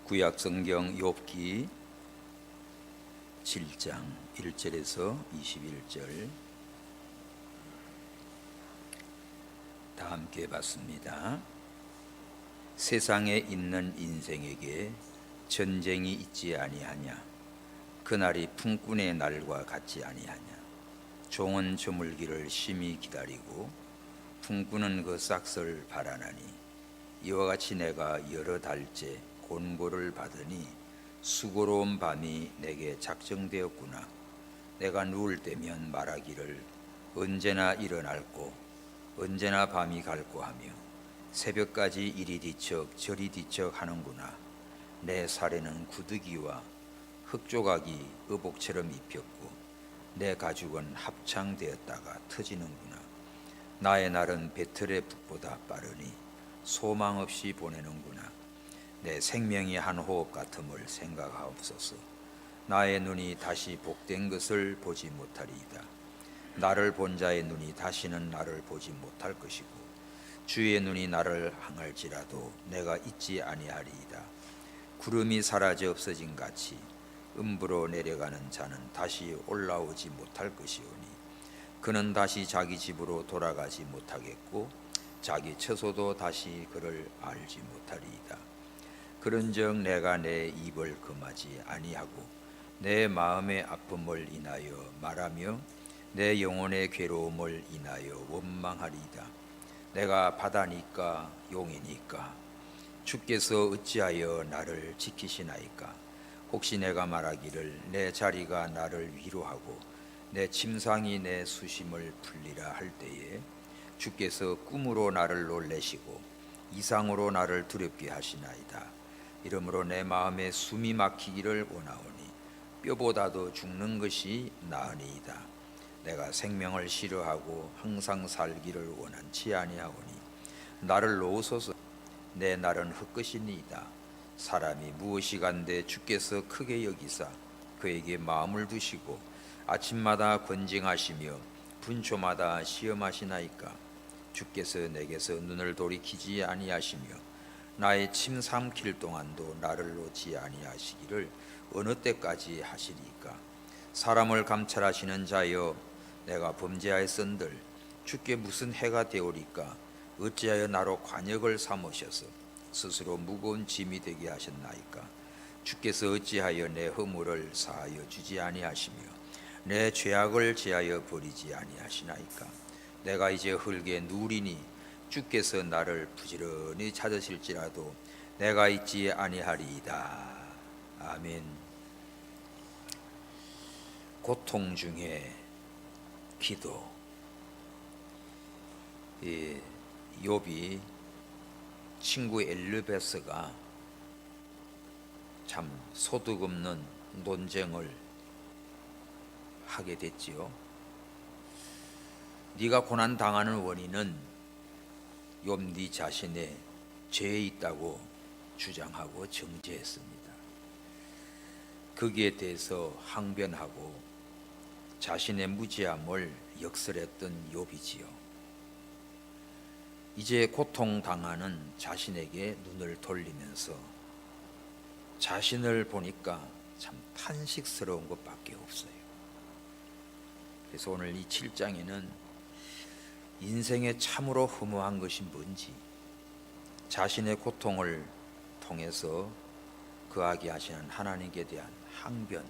구약 성경 욥기 7장 1절에서 21절 다 함께 봤습니다. 세상에 있는 인생에게 전쟁이 있지 아니하냐? 그날이 풍꾼의 날과 같지 아니하냐? 종은 저물기를 심히 기다리고 풍꾼은 그 싹을 바라나니 이와 같이 내가 여러 달째 곤고를 받으니 수고로운 밤이 내게 작정되었구나. 내가 누울 때면 말하기를 언제나 일어날꼬 언제나 밤이 갈꼬 하며 새벽까지 이리 뒤척 저리 뒤척 하는구나. 내 살에는 구더기와 흙조각이 의복처럼 입혔고 내 가죽은 합창되었다가 터지는구나. 나의 날은 배틀의 북보다 빠르니 소망 없이 보내는구나. 내 생명이 한 호흡 같음을 생각하옵소서. 나의 눈이 다시 복된 것을 보지 못하리이다. 나를 본 자의 눈이 다시는 나를 보지 못할 것이고 주의 눈이 나를 향할지라도 내가 잊지 아니하리이다. 구름이 사라져 없어진 같이 음부로 내려가는 자는 다시 올라오지 못할 것이오니 그는 다시 자기 집으로 돌아가지 못하겠고 자기 처소도 다시 그를 알지 못하리이다. 그런즉 내가 내 입을 금하지 아니하고 내 마음의 아픔을 인하여 말하며 내 영혼의 괴로움을 인하여 원망하리이다. 내가 바다니까 용이니까 주께서 어찌하여 나를 지키시나이까? 혹시 내가 말하기를 내 자리가 나를 위로하고 내 침상이 내 수심을 풀리라 할 때에 주께서 꿈으로 나를 놀래시고 이상으로 나를 두렵게 하시나이다. 이러므로 내 마음에 숨이 막히기를 원하오니 뼈보다도 죽는 것이 나으니이다. 내가 생명을 싫어하고 항상 살기를 원한치 아니하오니 나를 놓으소서. 내 날은 헛것이니이다. 사람이 무엇이 간데 주께서 크게 여기사 그에게 마음을 두시고 아침마다 권징하시며 분초마다 시험하시나이까? 주께서 내게서 눈을 돌이키지 아니하시며 나의 침 삼킬 동안도 나를 놓지 아니하시기를 어느 때까지 하시리까? 사람을 감찰하시는 자여, 내가 범죄하였은들 주께 무슨 해가 되오리까? 어찌하여 나로 관역을 삼으셔서 스스로 무거운 짐이 되게 하셨나이까? 주께서 어찌하여 내 허물을 사하여 주지 아니하시며 내 죄악을 제하여 버리지 아니하시나이까? 내가 이제 흙에 누리니 주께서 나를 부지런히 찾으실지라도 내가 잊지 아니하리이다. 아멘. 고통 중에 기도. 욥이 친구 엘르베스가 참 소득 없는 논쟁을 하게 됐지요. 네가 고난 당하는 원인은 욥 네 자신의 죄에 있다고 주장하고 정죄했습니다. 거기에 대해서 항변하고 자신의 무지함을 역설했던 욥이지요. 이제 고통당하는 자신에게 눈을 돌리면서 자신을 보니까 참 탄식스러운 것밖에 없어요. 그래서 오늘 이 7장에는 인생에 참으로 허무한 것이 뭔지, 자신의 고통을 통해서 거하게 하시는 하나님께 대한 항변,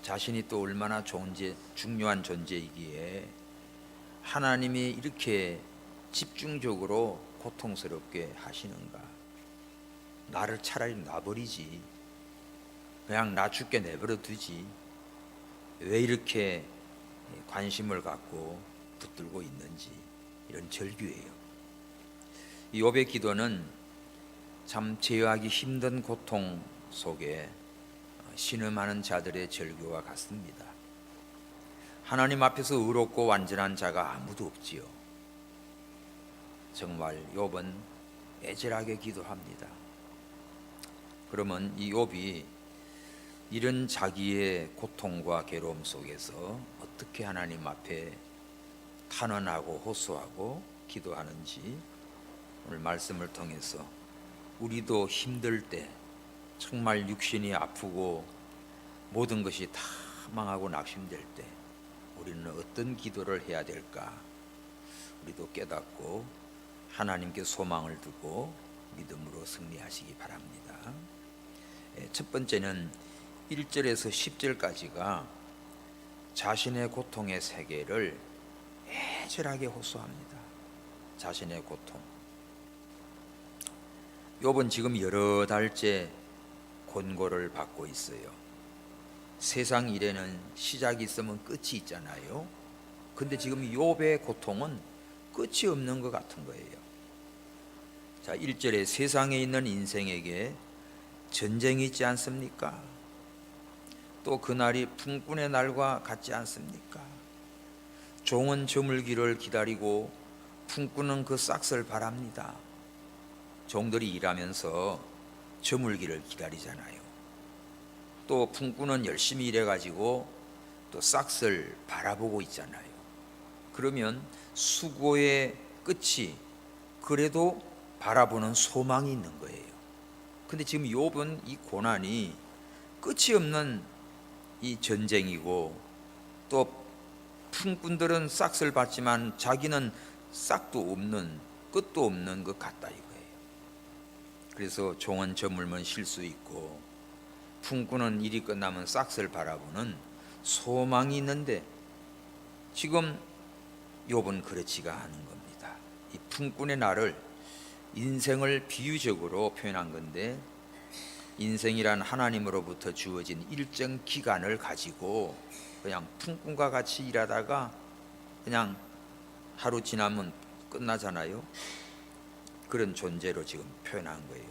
자신이 또 얼마나 중요한 존재이기에 하나님이 이렇게 집중적으로 고통스럽게 하시는가? 나를 차라리 놔버리지, 그냥 나 죽게 내버려 두지, 왜 이렇게 관심을 갖고 붙들고 있는지, 이런 절규예요. 이 욥의 기도는 참 제어하기 힘든 고통 속에 신음하는 자들의 절규와 같습니다. 하나님 앞에서 의롭고 완전한 자가 아무도 없지요. 정말 욥은 애절하게 기도합니다. 그러면 이 욥이 이런 자기의 고통과 괴로움 속에서 어떻게 하나님 앞에 탄원하고 호소하고 기도하는지 오늘 말씀을 통해서 우리도 힘들 때 정말 육신이 아프고 모든 것이 다 망하고 낙심될 때 우리는 어떤 기도를 해야 될까? 우리도 깨닫고 하나님께 소망을 두고 믿음으로 승리하시기 바랍니다. 첫 번째는 1절에서 10절까지가 자신의 고통의 세계를 애절하게 호소합니다. 자신의 고통. 욥은 지금 여러 달째 곤고를 받고 있어요. 세상 일에는 시작이 있으면 끝이 있잖아요. 근데 지금 욥의 고통은 끝이 없는 것 같은 거예요. 자, 1절에 세상에 있는 인생에게 전쟁이 있지 않습니까? 또 그날이 풍군의 날과 같지 않습니까? 종은 저물기를 기다리고 풍군은 그 싹을 바랍니다. 종들이 일하면서 저물기를 기다리잖아요. 또 풍군은 열심히 일해가지고 또 싹을 바라보고 있잖아요. 그러면 수고의 끝이 그래도 바라보는 소망이 있는 거예요. 근데 지금 욥은 이 고난이 끝이 없는 이 전쟁이고, 또 풍군들은 싹을 받지만 자기는 싹도 없는, 끝도 없는 것 같다 이거예요. 그래서 종은 저물면 쉴 수 있고 풍군은 일이 끝나면 싹을 바라보는 소망이 있는데, 지금 욥은 그렇지가 않은 겁니다. 이 풍군의 날을 인생을 비유적으로 표현한 건데, 인생이란 하나님으로부터 주어진 일정 기간을 가지고 그냥 풍군과 같이 일하다가 그냥 하루 지나면 끝나잖아요. 그런 존재로 지금 표현한 거예요.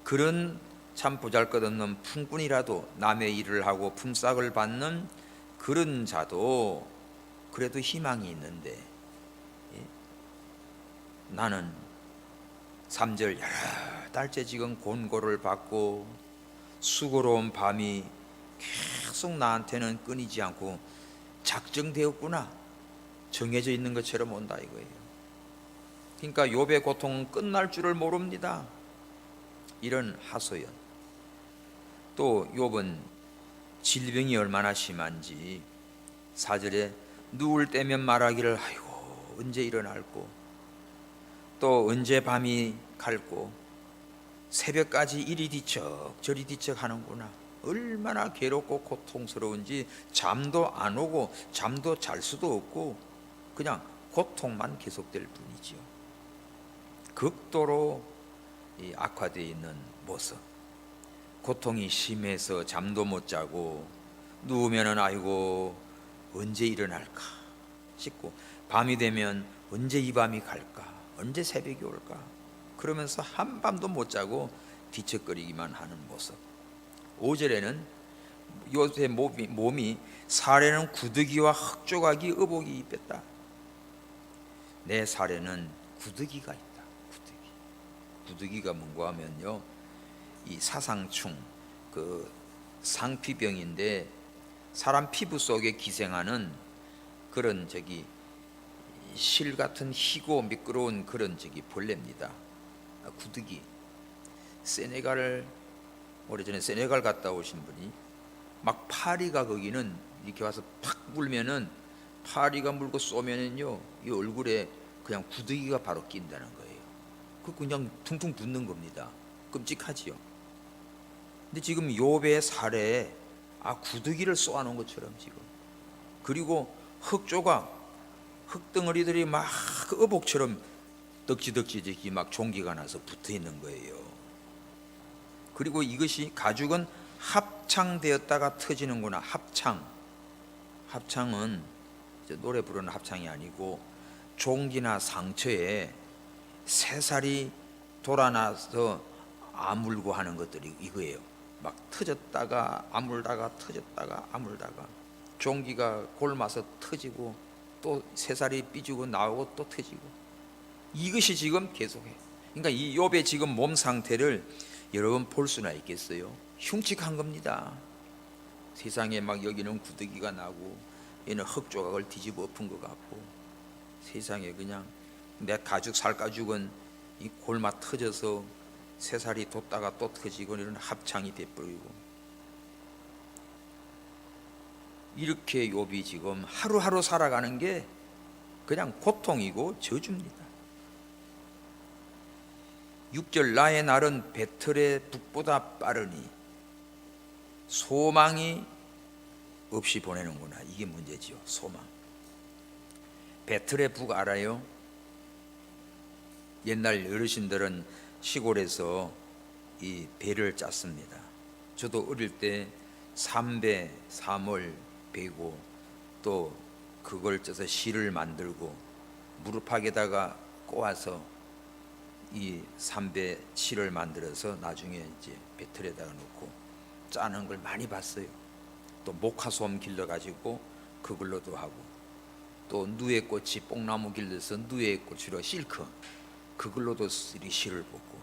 그런 참 보잘것없는 풍군이라도 남의 일을 하고 품삯을 받는 그런 자도 그래도 희망이 있는데, 나는 3절 여러 달째 지금 곤고를 받고 수고로운 밤이 계속 나한테는 끊이지 않고 작정되었구나, 정해져 있는 것처럼 온다 이거예요. 그러니까 욥의 고통은 끝날 줄을 모릅니다. 이런 하소연. 또 욥은 질병이 얼마나 심한지 4절에 누울 때면 말하기를 아이고 언제 일어날꼬, 또 언제 밤이 갈꼬, 새벽까지 이리 뒤척 저리 뒤척 하는구나. 얼마나 괴롭고 고통스러운지 잠도 안 오고 잠도 잘 수도 없고 그냥 고통만 계속될 뿐이지요. 극도로 악화되어 있는 모습. 고통이 심해서 잠도 못 자고 누우면은 아이고 언제 일어날까 싶고, 밤이 되면 언제 이 밤이 갈까, 언제 새벽이 올까, 그러면서 한밤도 못 자고 뒤척거리기만 하는 모습. 5절에는 요새 몸이 살에는 구더기와 흙조각이 의복이 입혔다. 내 살에는 구더기가 있다. 구더기가 뭔가 하면요, 이 사상충, 그 상피병인데 사람 피부 속에 기생하는 그런 실 같은 희고 미끄러운 그런 벌레입니다. 구더기. 오래전에 세네갈 갔다 오신 분이 막 파리가 거기는 이렇게 와서 팍 물면은, 파리가 물고 쏘면은요 이 얼굴에 그냥 구더기가 바로 낀다는 거예요. 그 그냥 퉁퉁 붓는 겁니다. 끔찍하지요. 근데 지금 욥의 살에 구더기를 쏘아놓은 것처럼 지금, 그리고 흙조각, 흙덩어리들이 막 어복처럼 덕지덕지 막 종기가 나서 붙어 있는 거예요. 그리고 이것이 가죽은 합창되었다가 터지는구나. 합창은 노래 부르는 합창이 아니고 종기나 상처에 새살이 돌아나서 아물고 하는 것들이 이거예요. 막 터졌다가 아물다가 터졌다가 아물다가 종기가 골마서 터지고 또 새살이 삐지고 나오고 또 터지고, 이것이 지금 계속해. 그러니까 이 욥의 지금 몸 상태를 여러분 볼 수나 있겠어요? 흉측한 겁니다. 세상에 막 여기는 구더기가 나고 얘는 흙조각을 뒤집어 엎은 것 같고, 세상에 그냥 내 살가죽은 이 골마 터져서 새살이 돋다가 또 터지고 이런 합창이 돼버리고, 이렇게 욥이 지금 하루하루 살아가는 게 그냥 고통이고 저주입니다. 6절 나의 날은 배틀의 북보다 빠르니 소망이 없이 보내는구나. 이게 문제지요. 소망. 배틀의 북 알아요? 옛날 어르신들은 시골에서 이 배를 짰습니다. 저도 어릴 때 삼배, 삼월 베고 또 그걸 쪄서 실을 만들고 무릎팍에다가 꼬아서 이 삼배 실을 만들어서 나중에 이제 배틀에다가 놓고 짜는 걸 많이 봤어요. 또 목화솜 길러가지고 그걸로도 하고, 또 누에꽃이 뽕나무 길러서 누에꽃으로 실크 그걸로도 실을 뽑고,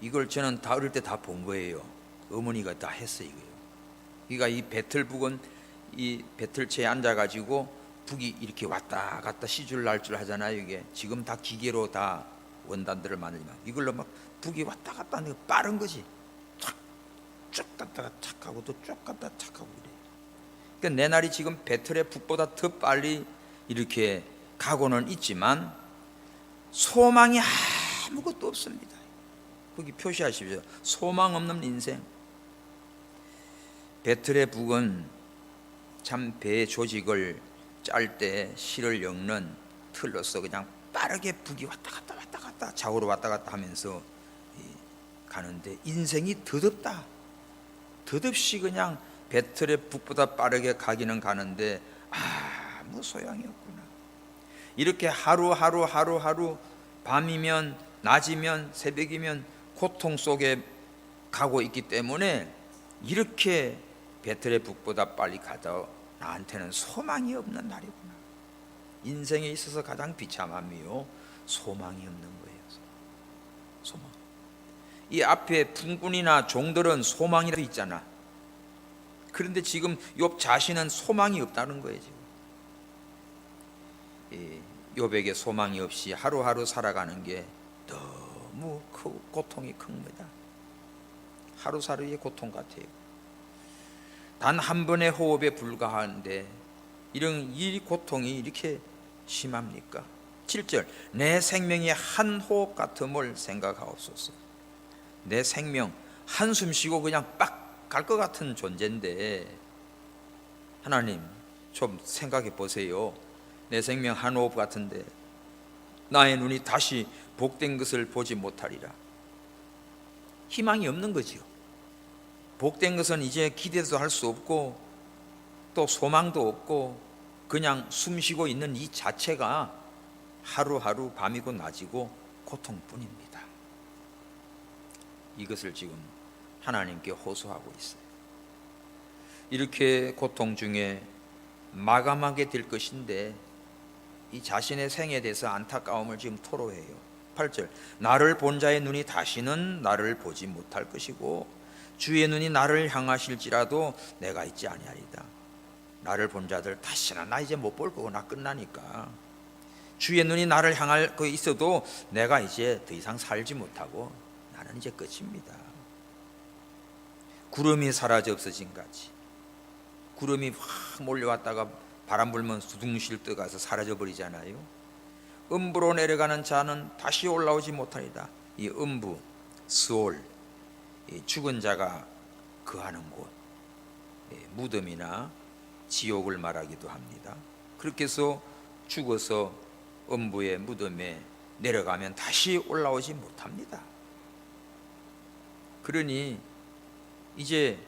이걸 저는 다 어릴 때 다 본 거예요. 어머니가 다 했어요. 이거요. 그러니까 이 배틀북은 이 배틀체에 앉아가지고 북이 이렇게 왔다 갔다 시줄 날줄 하잖아요. 이게 지금 다 기계로 다 원단들을 만들지만 이걸로 막 북이 왔다 갔다 하는 게 빠른 거지. 쭉 갔다가 착 하고 또 쭉 갔다 착 하고 그래. 그러니까 내 날이 지금 배틀의 북보다 더 빨리 이렇게 가고는 있지만 소망이 아무것도 없습니다. 거기 표시하십시오. 소망 없는 인생. 배틀의 북은 참 배의 조직을 짤 때 실을 엮는 틀로서 그냥 빠르게 북이 왔다 갔다 좌우로 왔다 갔다 하면서 가는데, 인생이 더덥다. 더덥이 그냥 배틀의 북보다 빠르게 가기는 가는데 아무 소용이 없구나. 이렇게 하루 밤이면 낮이면 새벽이면 고통 속에 가고 있기 때문에 이렇게 배틀의 북보다 빨리 가도 나한테는 소망이 없는 날이구나. 인생에 있어서 가장 비참함이요, 소망이 없는 거예요. 소망. 이 앞에 품꾼이나 종들은 소망이라도 있잖아. 그런데 지금 욥 자신은 소망이 없다는 거예요. 지금 욥에게 소망이 없이 하루하루 살아가는 게 너무 고통이 큰 겁니다. 하루살이의 고통 같아요. 단 한 번의 호흡에 불과한데 이런 이 고통이 이렇게 심합니까? 7절 내 생명이 한 호흡 같음을 생각하옵소서. 내 생명 한숨 쉬고 그냥 빡 갈 것 같은 존재인데, 하나님 좀 생각해 보세요. 내 생명 한 호흡 같은데 나의 눈이 다시 복된 것을 보지 못하리라. 희망이 없는 거지요. 복된 것은 이제 기대도 할 수 없고 또 소망도 없고 그냥 숨 쉬고 있는 이 자체가 하루하루 밤이고 낮이고 고통뿐입니다. 이것을 지금 하나님께 호소하고 있어요. 이렇게 고통 중에 마감하게 될 것인데 이 자신의 생에 대해서 안타까움을 지금 토로해요. 8절 나를 본 자의 눈이 다시는 나를 보지 못할 것이고 주의 눈이 나를 향하실지라도 내가 있지 아니하리다. 나를 본 자들 다시는 나 이제 못 볼 거고 나 끝나니까. 주의 눈이 나를 향할 거 있어도 내가 이제 더 이상 살지 못하고 나는 이제 끝입니다. 구름이 사라져 없어진 같이 구름이 확 몰려왔다가 바람 불면 두둥실 떠가서 사라져 버리잖아요. 음부로 내려가는 자는 다시 올라오지 못하리다. 이 음부, 스올, 죽은 자가 거하는 곳, 무덤이나 지옥을 말하기도 합니다. 그렇게 해서 죽어서 음부의 무덤에 내려가면 다시 올라오지 못합니다. 그러니 이제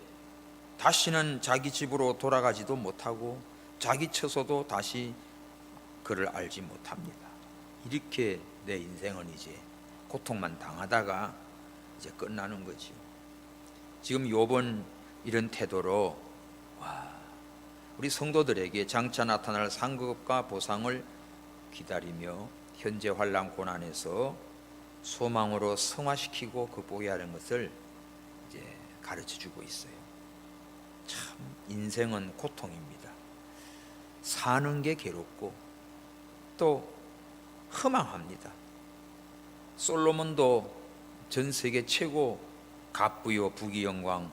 다시는 자기 집으로 돌아가지도 못하고 자기 처소도 다시 그를 알지 못합니다. 이렇게 내 인생은 이제 고통만 당하다가 이제 끝나는 거지요. 지금 욥은 이런 태도로 우리 성도들에게 장차 나타날 상급과 보상을 기다리며 현재 환난 고난에서 소망으로 승화시키고 극복해야 하는 것을 이제 가르쳐주고 있어요. 참 인생은 고통입니다. 사는 게 괴롭고 또 허망합니다. 솔로몬도 전 세계 최고 갑부요 부귀 영광을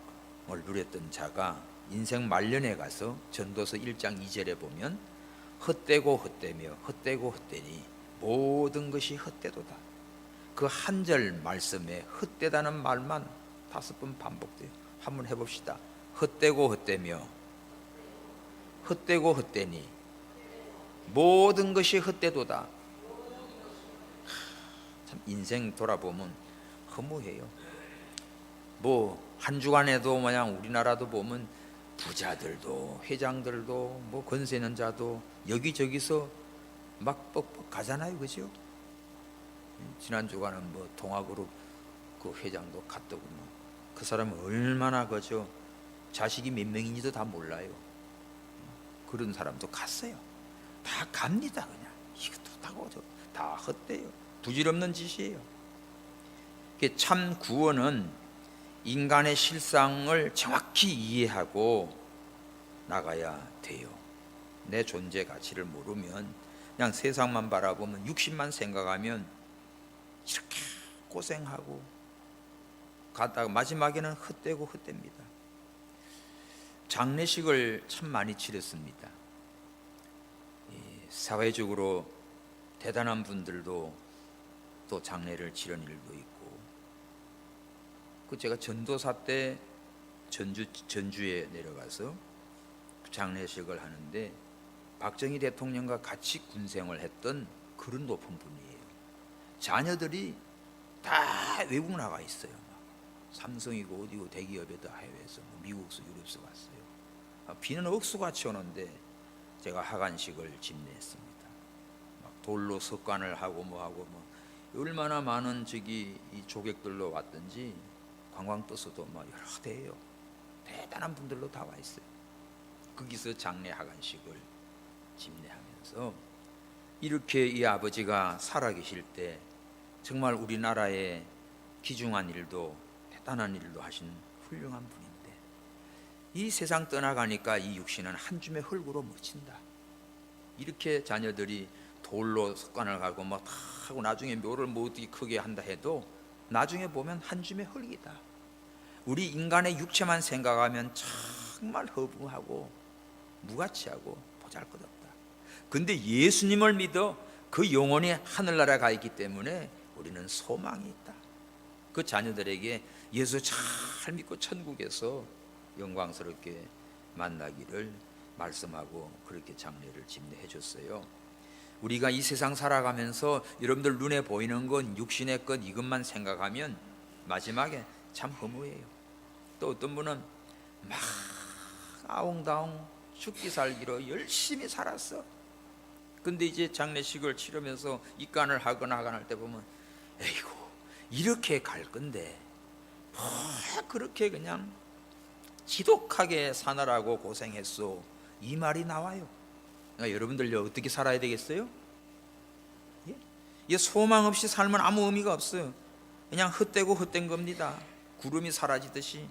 누렸던 자가 인생 말년에 가서 전도서 1장 2절에 보면 헛되고 헛되며 헛되고 헛되니 모든 것이 헛되도다. 그 한 절 말씀에 헛되다는 말만 5번 반복돼요. 한번 해봅시다. 헛되고 헛되며 헛되고 헛되니 모든 것이 헛되도다. 참 인생 돌아보면 허무해요. 뭐 한 주간에도 마냥 우리나라도 보면 부자들도 회장들도 뭐 권세 있는 자도 여기저기서 막 뻑뻑 가잖아요, 그죠? 지난 주간은 뭐 동아그룹 그 회장도 갔더고 그 사람은 얼마나 그죠? 자식이 몇 명인지도 다 몰라요. 그런 사람도 갔어요. 다 갑니다. 그냥 이것도 다고 다 헛되요. 부질없는 짓이에요. 참 구원은 인간의 실상을 정확히 이해하고 나가야 돼요. 내 존재 가치를 모르면 그냥 세상만 바라보면 육신만 생각하면 이렇게 고생하고 가다가 마지막에는 헛되고 헛됩니다. 장례식을 참 많이 치렀습니다. 사회적으로 대단한 분들도 또 장례를 치른 일도 있고, 제가 전도사 때 전주에 내려가서 장례식을 하는데 박정희 대통령과 같이 군생활을 했던 그런 높은 분이에요. 자녀들이 다 외국 나가 있어요. 삼성이고 어디고 대기업에도 해외에서 미국서 유럽서 갔어요. 비는 억수같이 오는데 제가 하간식을 집례했습니다. 막 돌로 석관을 하고 뭐하고 얼마나 많은 이 조객들로 왔든지 관광버스도 여러 대예요. 대단한 분들로 다 와 있어요. 거기서 장례 하간식을 집례하면서 이렇게 이 아버지가 살아계실 때 정말 우리나라에 귀중한 일도 대단한 일도 하신 훌륭한 분인데 이 세상 떠나가니까 이 육신은 한 줌의 흙으로 묻힌다. 이렇게 자녀들이 돌로 석관을 가고 다 하고 나중에 묘를 어떻게 크게 한다 해도 나중에 보면 한 줌의 흙이다. 우리 인간의 육체만 생각하면 정말 허무하고 무가치하고 보잘것없다. 근데 예수님을 믿어 그 영혼이 하늘나라에 가 있기 때문에 우리는 소망이 있다. 그 자녀들에게 예수 잘 믿고 천국에서 영광스럽게 만나기를 말씀하고 그렇게 장례를 집례해 줬어요. 우리가 이 세상 살아가면서 여러분들 눈에 보이는 건 육신의 것 이것만 생각하면 마지막에 참 허무해요. 또 어떤 분은 막 아웅다웅 죽기 살기로 열심히 살았어. 근데 이제 장례식을 치르면서 입간을 하거나 할 때 보면 에이구 이렇게 갈 건데 뭐 그렇게 그냥 지독하게 사느라고 고생했어, 이 말이 나와요. 그러니까 여러분들 어떻게 살아야 되겠어요? 예? 소망 없이 살면 아무 의미가 없어요. 그냥 헛되고 헛된 겁니다. 구름이 사라지듯이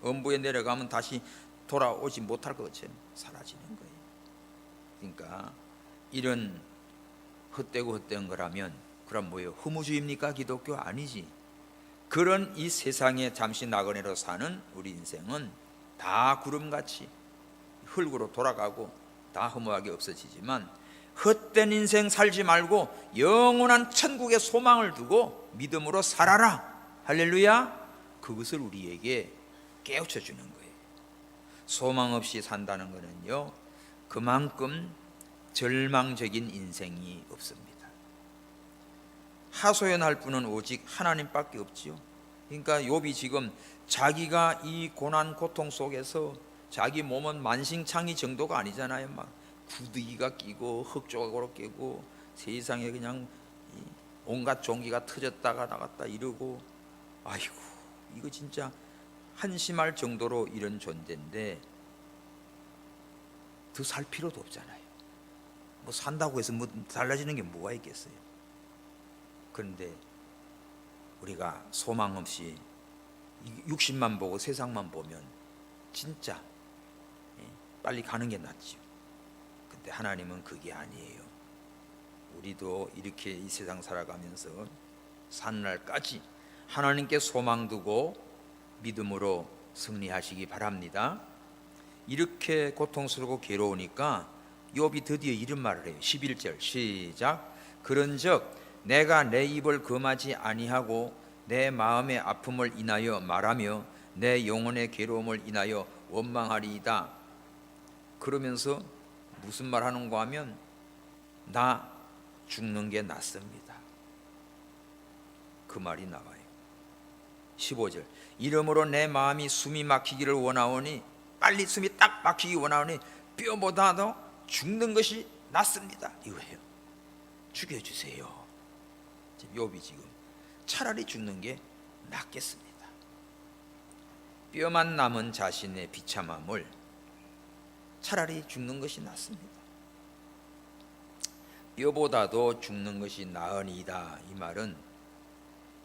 엄부에 내려가면 다시 돌아오지 못할 것처럼 사라지는 거예요. 그러니까 이런 헛되고 헛된 거라면 그럼 뭐예요? 허무주의입니까? 기독교 아니지. 그런 이 세상에 잠시 나그네로 사는 우리 인생은 다 구름같이 흙으로 돌아가고 다 허무하게 없어지지만 헛된 인생 살지 말고 영원한 천국의 소망을 두고 믿음으로 살아라. 할렐루야. 그것을 우리에게 깨우쳐 주는 거예요. 소망 없이 산다는 것은요 그만큼 절망적인 인생이 없습니다. 하소연할 분은 오직 하나님밖에 없지요. 그러니까 욥이 지금 자기가 이 고난 고통 속에서 자기 몸은 만신창이 정도가 아니잖아요. 막 구더기가 끼고 흙조각으로 끼고 세상에 그냥 온갖 종기가 터졌다가 나갔다 이러고 아이고 이거 진짜 한심할 정도로 이런 존재인데 더 살 필요도 없잖아요. 뭐 산다고 해서 뭐 달라지는 게 뭐가 있겠어요. 그런데 우리가 소망 없이 육신만 보고 세상만 보면 진짜 빨리 가는 게 낫죠. 근데 하나님은 그게 아니에요. 우리도 이렇게 이 세상 살아가면서 산 날까지 하나님께 소망 두고 믿음으로 승리하시기 바랍니다. 이렇게 고통스럽고 괴로우니까 욥이 드디어 이런 말을 해요. 11절 시작. 그런즉 내가 내 입을 금하지 아니하고 내 마음의 아픔을 인하여 말하며 내 영혼의 괴로움을 인하여 원망하리이다. 그러면서 무슨 말 하는가 하면 나 죽는 게 낫습니다. 그 말이 나와요. 15절 이러므로 내 마음이 숨이 막히기를 원하오니 빨리 숨이 딱 막히기 원하오니 뼈보다도 죽는 것이 낫습니다. 이거예요. 죽여주세요. 욥이 지금 차라리 죽는 게 낫겠습니다. 뼈만 남은 자신의 비참함을 차라리 죽는 것이 낫습니다. 뼈보다도 죽는 것이 나으니이다. 이 말은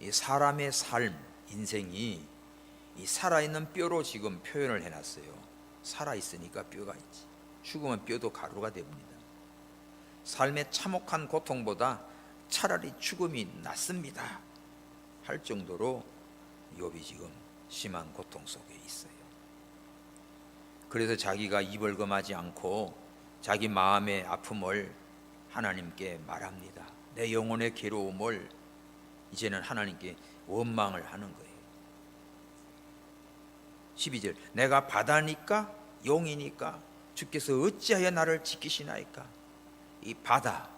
이 사람의 삶, 인생이 이 살아있는 뼈로 지금 표현을 해놨어요. 살아있으니까 뼈가 있지. 죽으면 뼈도 가루가 됩니다. 삶의 참혹한 고통보다 차라리 죽음이 낫습니다 할 정도로 욥이 지금 심한 고통 속에 있어요. 그래서 자기가 입을 금하지 않고 자기 마음의 아픔을 하나님께 말합니다. 내 영혼의 괴로움을 이제는 하나님께 원망을 하는 거예요. 12절 내가 바다니까 용이니까 주께서 어찌하여 나를 지키시나이까. 이 바다,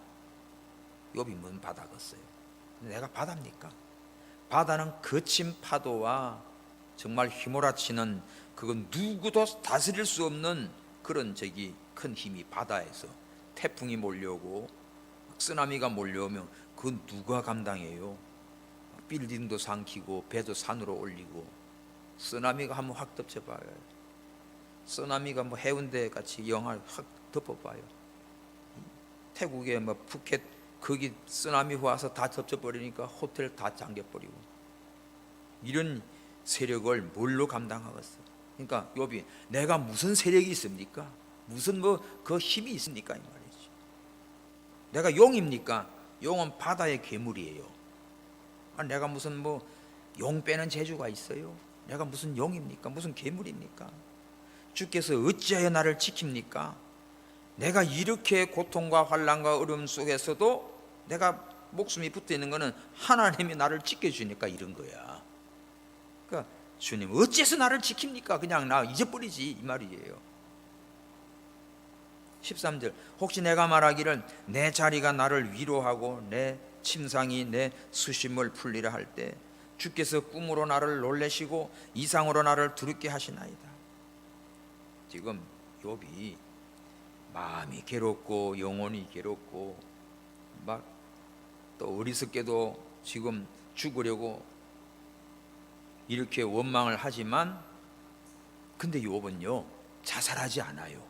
욥이 무슨 바다겠어요? 내가 바다입니까? 바다는 거친 파도와 정말 휘몰아치는 그건 누구도 다스릴 수 없는 그런 큰 힘이 바다에서 태풍이 몰려오고 쓰나미가 몰려오면 그건 누가 감당해요? 빌딩도 삼키고 배도 산으로 올리고 쓰나미가 한번 확 덮쳐봐요. 쓰나미가 뭐 해운대 같이 영하 확 덮어봐요. 태국에 뭐 푸켓 거기 쓰나미 와서 다 덮쳐버리니까 호텔 다 잠겨버리고 이런 세력을 뭘로 감당하겠어? 그러니까 욥이 내가 무슨 세력이 있습니까? 무슨 뭐 그 힘이 있습니까? 이 말이지. 내가 용입니까? 용은 바다의 괴물이에요. 내가 무슨 뭐 용 빼는 재주가 있어요? 내가 무슨 용입니까? 무슨 괴물입니까? 주께서 어찌하여 나를 지킵니까? 내가 이렇게 고통과 환난과 어려움 속에서도 내가 목숨이 붙어 있는 것은 하나님이 나를 지켜주니까 이런 거야. 그러니까 주님 어째서 나를 지킵니까? 그냥 나 잊어버리지 이 말이에요. 13절 혹시 내가 말하기를 내 자리가 나를 위로하고 내 침상이 내 수심을 풀리라 할 때 주께서 꿈으로 나를 놀래시고 이상으로 나를 두렵게 하시나이다. 지금 욥이 마음이 괴롭고 영혼이 괴롭고 막 또 어리석게도 지금 죽으려고 이렇게 원망을 하지만 근데 욥은요 자살하지 않아요.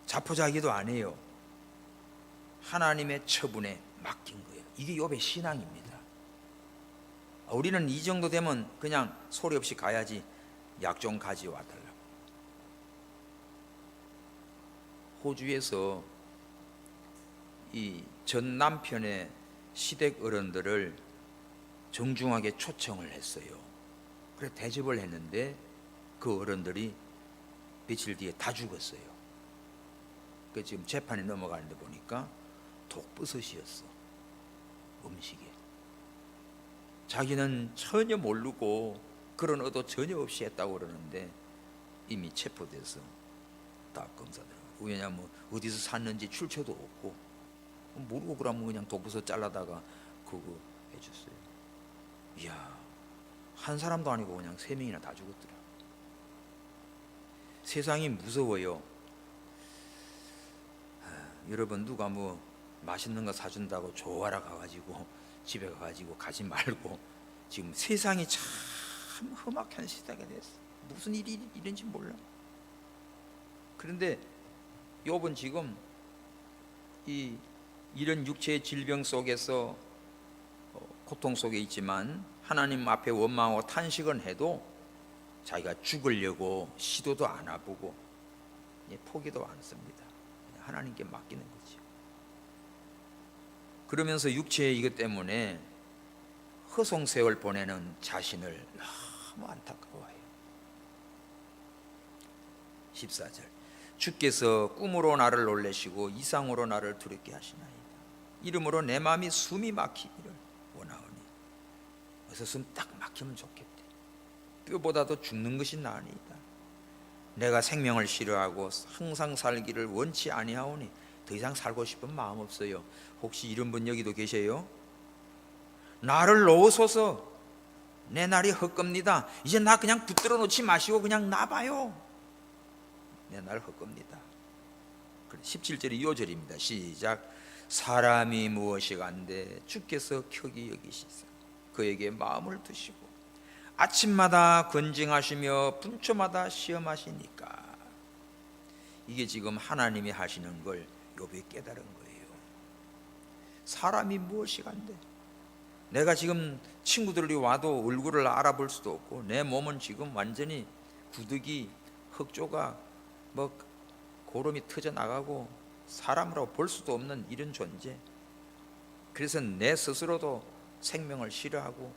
자포자기도 안 해요. 하나님의 처분에 맡긴 거예요. 이게 욥의 신앙입니다. 우리는 이 정도 되면 그냥 소리 없이 가야지. 약 좀 가져와 달라고. 호주에서 이 전 남편의 시댁 어른들을 정중하게 초청을 했어요. 그래 대접을 했는데 그 어른들이 며칠 뒤에 다 죽었어요. 그 지금 재판에 넘어가는데 보니까 독버섯이었어. 음식에. 자기는 전혀 모르고 그런 의도 전혀 없이 했다고 그러는데 이미 체포돼서 다 검사 들어가고. 왜냐면 어디서 샀는지 출처도 없고 모르고 그러면 그냥 독버섯 잘라다가 그거 해줬어요. 이야, 한 사람도 아니고 그냥 3명이나 다 죽었더라. 세상이 무서워요. 여러분 누가 뭐 맛있는 거 사준다고 좋아라 가가지고 집에 가가지고 가지 말고 지금 세상이 참 험악한 시대가 됐어. 무슨 일이 이런지 몰라. 그런데 욥은 지금 이런 육체의 질병 속에서 고통 속에 있지만 하나님 앞에 원망하고 탄식은 해도 자기가 죽으려고 시도도 안 해보고 포기도 안 씁니다. 하나님께 맡기는 거죠. 그러면서 육체의 이것 때문에 허송세월 보내는 자신을 너무 안타까워해요. 14절 주께서 꿈으로 나를 놀래시고 이상으로 나를 두렵게 하시나이다. 이름으로 내 마음이 숨이 막히기를 원하오니. 어서 숨 딱 막히면 좋겠대. 뼈보다도 죽는 것이 나으니이다. 내가 생명을 싫어하고 항상 살기를 원치 아니하오니. 더 이상 살고 싶은 마음 없어요. 혹시 이런 분 여기도 계세요? 나를 놓으소서. 내 날이 헛겁니다. 이제 나 그냥 붙들어 놓지 마시고 그냥 놔봐요. 내 날 헛겁니다. 17절이 2절입니다. 시작. 사람이 무엇이간데 주께서 켜기 여기시사 그에게 마음을 두시고 아침마다 건징하시며 분초마다 시험하시니까. 이게 지금 하나님이 하시는 걸 욥이 깨달은 거예요. 사람이 무엇이간데, 내가 지금 친구들이 와도 얼굴을 알아볼 수도 없고 내 몸은 지금 완전히 구더기 흑조가 뭐 고름이 터져 나가고 사람으로 볼 수도 없는 이런 존재. 그래서 내 스스로도 생명을 싫어하고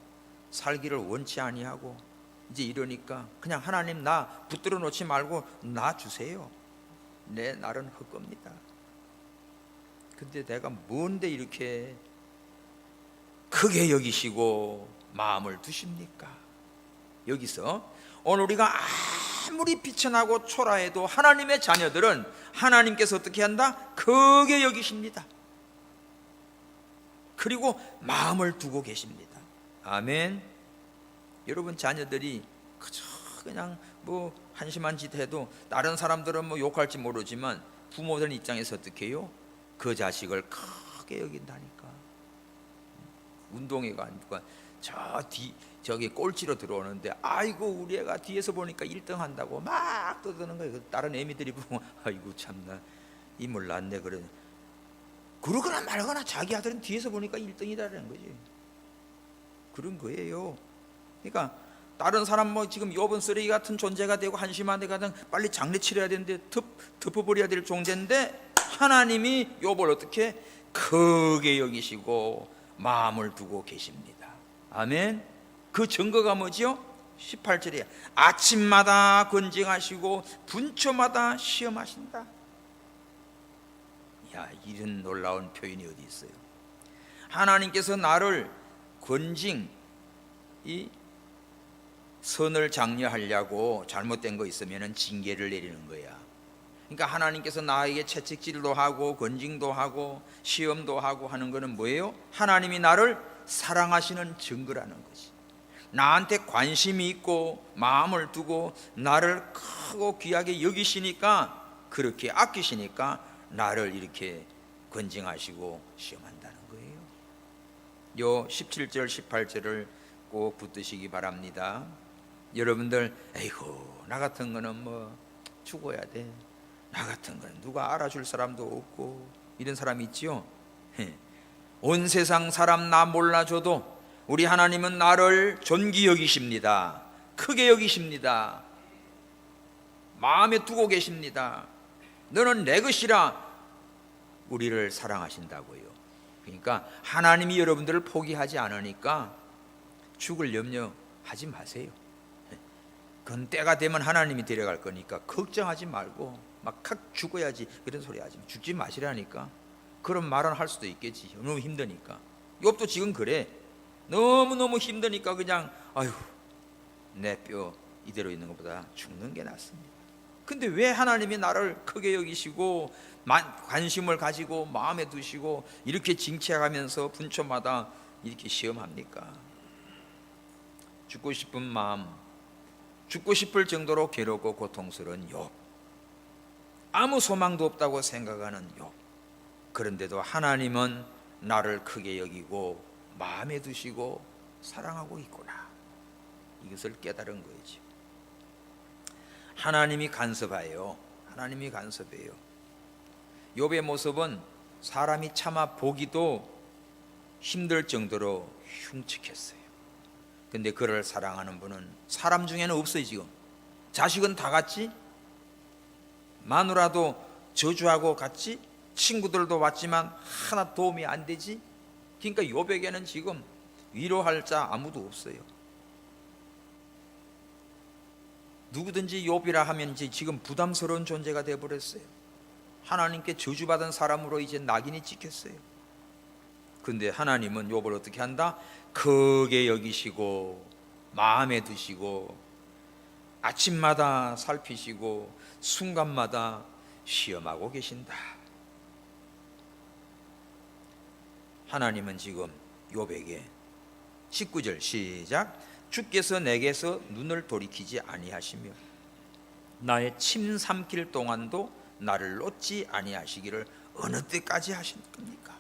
살기를 원치 아니하고 이제 이러니까 그냥 하나님 나 붙들어 놓지 말고 나 주세요. 내 날은 헛겁니다. 근데 내가 뭔데 이렇게 크게 여기시고 마음을 두십니까? 여기서 오늘 우리가 아무리 비천하고 초라해도 하나님의 자녀들은 하나님께서 어떻게 한다? 크게 여기십니다. 그리고 마음을 두고 계십니다. 아멘. 여러분 자녀들이 그저 그냥 뭐 한심한 짓 해도 다른 사람들은 뭐 욕할지 모르지만 부모들 입장에서 어떻게 해요? 그 자식을 크게 여긴다니까. 운동회가 아니고 저기 꼴찌로 들어오는데 아이고 우리 애가 뒤에서 보니까 1등 한다고 막 떠드는 거예요. 다른 애미들이 보면 아이고 참나 이 몰랐네 그래. 그러거나 말거나 자기 아들은 뒤에서 보니까 1등이라는 거지. 그런 거예요. 그러니까 다른 사람 뭐 지금 욥은 쓰레기 같은 존재가 되고 한심한 데가 빨리 장례 치러야 되는데 덮어버려야 될 존재인데 하나님이 욥을 어떻게 크게 여기시고 마음을 두고 계십니다. 아멘. 그 증거가 뭐지요? 18절이야. 아침마다 건징하시고 분초마다 시험하신다. 야, 이런 놀라운 표현이 어디 있어요? 하나님께서 나를 건징, 이 선을 장려하려고 잘못된 거 있으면 징계를 내리는 거야. 그러니까 하나님께서 나에게 채찍질도 하고 건징도 하고 시험도 하고 하는 것은 뭐예요? 하나님이 나를 사랑하시는 증거라는 거지. 나한테 관심이 있고 마음을 두고 나를 크고 귀하게 여기시니까, 그렇게 아끼시니까 나를 이렇게 건징하시고 시험한다는 거예요. 요 17절 18절을 꼭 붙드시기 바랍니다. 여러분들 에이구 나 같은 거는 뭐 죽어야 돼, 나 같은 거는 누가 알아줄 사람도 없고 이런 사람이 있지요. 온 세상 사람 나 몰라줘도 우리 하나님은 나를 존귀 여기십니다. 크게 여기십니다. 마음에 두고 계십니다. 너는 내 것이라 우리를 사랑하신다고요. 그러니까 하나님이 여러분들을 포기하지 않으니까 죽을 염려 하지 마세요. 그건 때가 되면 하나님이 데려갈 거니까 걱정하지 말고 막 죽어야지 그런 소리 하지 마. 죽지 마시라니까. 그런 말은 할 수도 있겠지. 너무 힘드니까. 욥도 지금 그래. 너무너무 힘드니까 그냥 아유 내 뼈 이대로 있는 것보다 죽는 게 낫습니다. 근데 왜 하나님이 나를 크게 여기시고 관심을 가지고 마음에 두시고 이렇게 징체하면서 분초마다 이렇게 시험합니까? 죽고 싶은 마음, 죽고 싶을 정도로 괴롭고 고통스러운 욥, 아무 소망도 없다고 생각하는 욥. 그런데도 하나님은 나를 크게 여기고 마음에 두시고 사랑하고 있구나. 이것을 깨달은 거죠. 하나님이 간섭해요. 하나님이 간섭해요. 욥의 모습은 사람이 차마 보기도 힘들 정도로 흉측했어요. 근데 그를 사랑하는 분은 사람 중에는 없어요. 지금 자식은 다 갔지, 마누라도 저주하고 갔지, 친구들도 왔지만 하나 도움이 안 되지. 그러니까 욥에게는 지금 위로할 자 아무도 없어요. 누구든지 욥이라 하면 이제 지금 부담스러운 존재가 되어버렸어요. 하나님께 저주받은 사람으로 이제 낙인이 찍혔어요. 근데 하나님은 욥을 어떻게 한다? 크게 여기시고 마음에 드시고 아침마다 살피시고 순간마다 시험하고 계신다. 하나님은 지금 욥에게 19절 시작. 주께서 내게서 눈을 돌이키지 아니하시며 나의 침 삼킬 동안도 나를 놓지 아니하시기를 어느 때까지 하실 겁니까?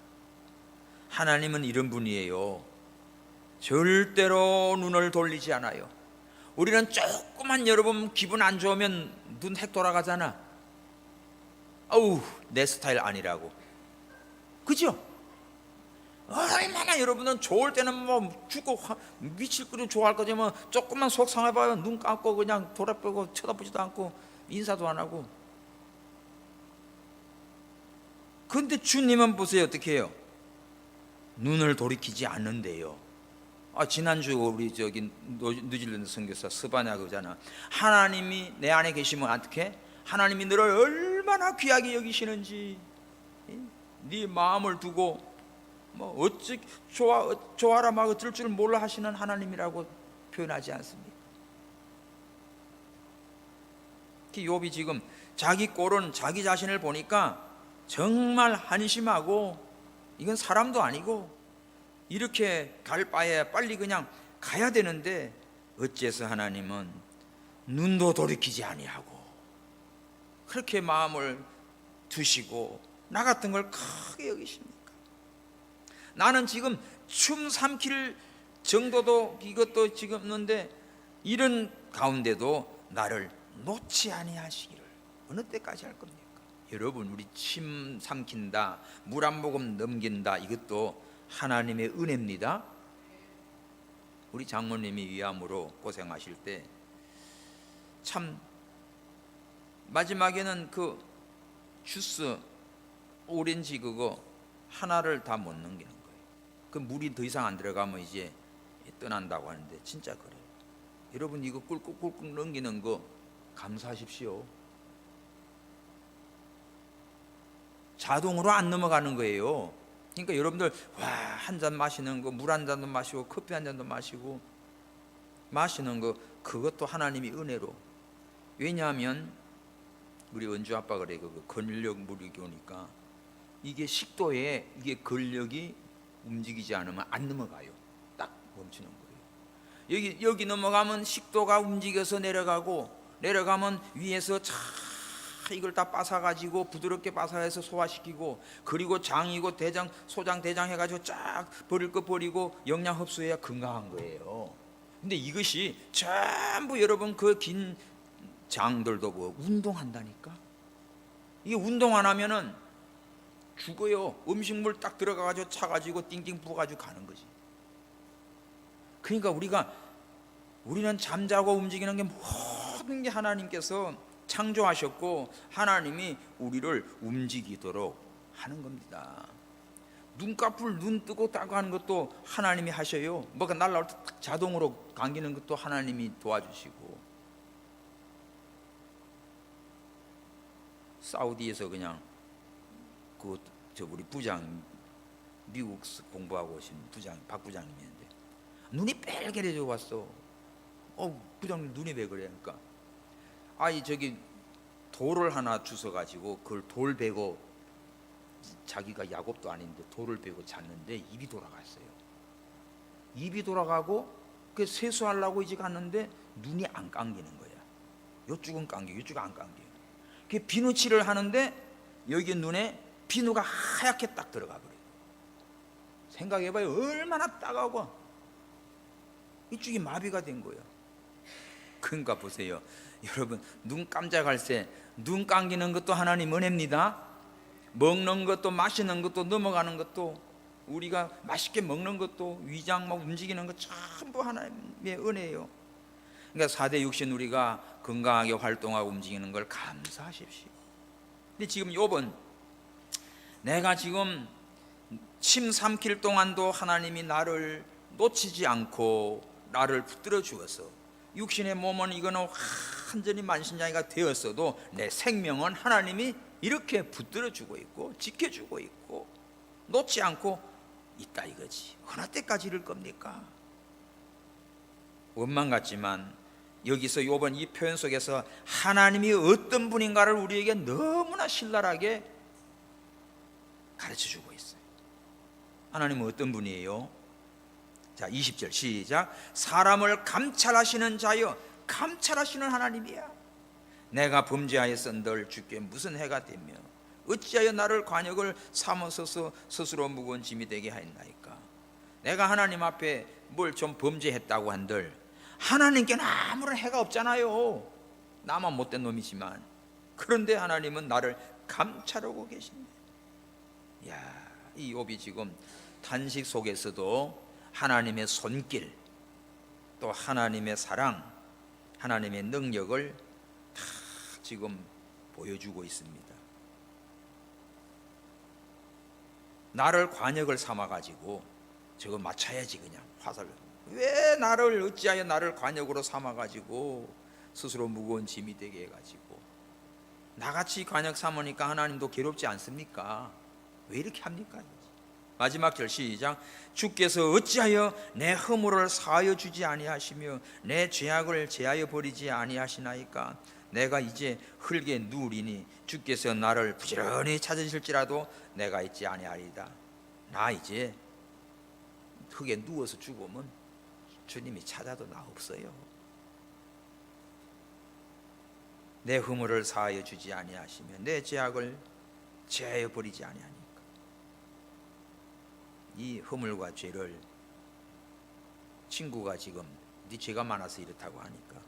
하나님은 이런 분이에요. 절대로 눈을 돌리지 않아요. 우리는 조금만 여러분 기분 안 좋으면 눈 핵 돌아가잖아. 아우 내 스타일 아니라고. 그죠? 얼마나 여러분은 좋을 때는 뭐 죽고 미칠 거로 좋아할 거지, 뭐 조금만 속 상해봐요 눈 감고 그냥 돌아보고 쳐다보지도 않고 인사도 안 하고. 근데 주님은 보세요 어떻게 해요? 눈을 돌이키지 않는데요. 지난주 우리 저기 뉴질랜드 선교사 스바냐 그잖아. 하나님이 내 안에 계시면 어떻게? 하나님이 너를 얼마나 귀하게 여기시는지 네 마음을 두고 뭐 어찌 좋아라 막 어쩔 줄 몰라 하시는 하나님이라고 표현하지 않습니까? 욥이 지금 자기 꼴은 자기 자신을 보니까 정말 한심하고 이건 사람도 아니고 이렇게 갈 바에 빨리 그냥 가야 되는데 어째서 하나님은 눈도 돌이키지 아니하고 그렇게 마음을 두시고 나 같은 걸 크게 여기십니까? 나는 지금 춤 삼킬 정도도 이것도 지금 없는데 이런 가운데도 나를 놓지 아니하시기를 어느 때까지 할 겁니까? 여러분 우리 침 삼킨다 물 한 모금 넘긴다 이것도 하나님의 은혜입니다. 우리 장모님이 위암으로 고생하실 때 참 마지막에는 그 주스 오렌지 그거 하나를 다 못 넘기는 거예요. 그 물이 더 이상 안 들어가면 이제 떠난다고 하는데 진짜 그래요. 여러분 이거 꿀꿀꿀꿀 넘기는 거 감사하십시오. 자동으로 안 넘어가는 거예요. 그러니까 여러분들 한 잔 마시는 거 물 한 잔도 마시고 커피 한 잔도 마시고 마시는 거 그것도 하나님이 은혜로. 왜냐하면 우리 은주 아빠 그래 그 근력 무리기 오니까 이게 식도에 이게 근력이 움직이지 않으면 안 넘어가요. 딱 멈추는 거예요. 여기 넘어가면 식도가 움직여서 내려가면 위에서 차 이걸 다 빻아가지고 부드럽게 빻아해서 소화시키고 그리고 장이고 대장 소장 대장 해가지고 쫙 버릴 거 버리고 영양 흡수해야 건강한 거예요. 근데 이것이 전부 여러분 그 긴 장들도 뭐 운동한다니까. 이게 운동 안 하면은 죽어요. 음식물 딱 들어가가지고 차가지고 띵띵 부어가지고 가는 거지. 그러니까 우리는 잠자고 움직이는 게 모든 게 하나님께서 창조하셨고 하나님이 우리를 움직이도록 하는 겁니다. 눈꺼풀 눈 뜨고 따고 하는 것도 하나님이 하셔요. 뭐가 날라올 때 자동으로 감기는 것도 하나님이 도와주시고. 사우디에서 그냥 우리 부장 미국 공부하고 오신 박 부장님이었는데 눈이 빨개져 왔어. 부장님 눈이 왜 그래? 그러니까 저기 돌을 하나 주워가지고 그걸 돌 베고 자기가 야곱도 아닌데 돌을 베고 잤는데 입이 돌아갔어요. 입이 돌아가고 그 세수하려고 이제 갔는데 눈이 안 감기는 거야. 요쪽은 감겨, 요쪽은 안 감겨. 그 비누칠을 하는데 여기 눈에 비누가 하얗게 딱 들어가 버려요. 생각해봐요. 얼마나 따가워. 이쪽이 마비가 된 거야. 그러니까 보세요. 여러분 눈 깜짝할 새 눈 감기는 것도 하나님 은혜입니다. 먹는 것도 마시는 것도 넘어가는 것도 우리가 맛있게 먹는 것도 위장 막 움직이는 것 전부 하나님의 은혜예요. 그러니까 4대 육신 우리가 건강하게 활동하고 움직이는 걸 감사하십시오. 근데 지금 욥은 내가 지금 침 삼킬 동안도 하나님이 나를 놓치지 않고 나를 붙들어 주어서 육신의 몸은 이거는 완전히 만신장이가 되었어도 내 생명은 하나님이 이렇게 붙들어 주고 있고 지켜주고 있고 놓지 않고 있다 이거지. 어느 때까지 이럴 겁니까? 원망 같지만 여기서 욥은 이 표현 속에서 하나님이 어떤 분인가를 우리에게 너무나 신랄하게 가르쳐 주고 있어요. 하나님은 어떤 분이에요? 자, 20절 시작. 사람을 감찰하시는 자여, 감찰하시는 하나님이야. 내가 범죄하였은들 주께 무슨 해가 되며 어찌하여 나를 관역을 삼으소서 스스로 무거운 짐이 되게 하였나이까. 내가 하나님 앞에 뭘 좀 범죄했다고 한들 하나님께는 아무런 해가 없잖아요. 나만 못된 놈이지만. 그런데 하나님은 나를 감찰하고 계신데, 야, 이 욥이 지금 탄식 속에서도 하나님의 손길, 또 하나님의 사랑, 하나님의 능력을 다 지금 보여주고 있습니다. 나를 관역을 삼아가지고 저거 맞춰야지. 그냥 화살, 왜 나를 어찌하여 나를 관역으로 삼아가지고 스스로 무거운 짐이 되게 해가지고 나같이 관역 삼으니까 하나님도 괴롭지 않습니까? 왜 이렇게 합니까? 마지막 절 시작. 주께서 어찌하여 내 허물을 사하여 주지 아니하시며 내 죄악을 제하여 버리지 아니하시나이까. 내가 이제 흙에 누우리니 주께서 나를 부지런히 찾으실지라도 내가 있지 아니하리이다. 나 이제 흙에 누워서 죽으면 주님이 찾아도 나 없어요. 내 허물을 사하여 주지 아니하시며 내 죄악을 제하여 버리지 아니하니까. 이 허물과 죄를 친구가 지금 네 죄가 많아서 이렇다고 하니까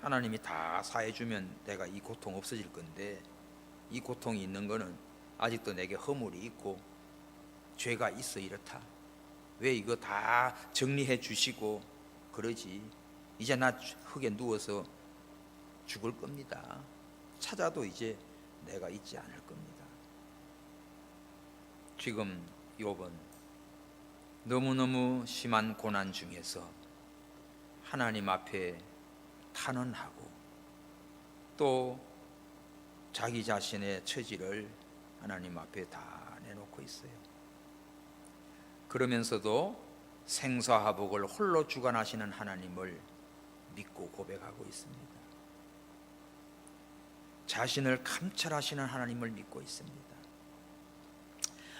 하나님이 다 사해주면 내가 이 고통 없어질 건데, 이 고통이 있는 거는 아직도 내게 허물이 있고 죄가 있어 이렇다. 왜 이거 다 정리해 주시고 그러지. 이제 나 흙에 누워서 죽을 겁니다. 찾아도 이제 내가 있지 않을 겁니다. 지금 욥은 너무너무 심한 고난 중에서 하나님 앞에 탄원하고 또 자기 자신의 처지를 하나님 앞에 다 내놓고 있어요. 그러면서도 생사화복을 홀로 주관하시는 하나님을 믿고 고백하고 있습니다. 자신을 감찰하시는 하나님을 믿고 있습니다.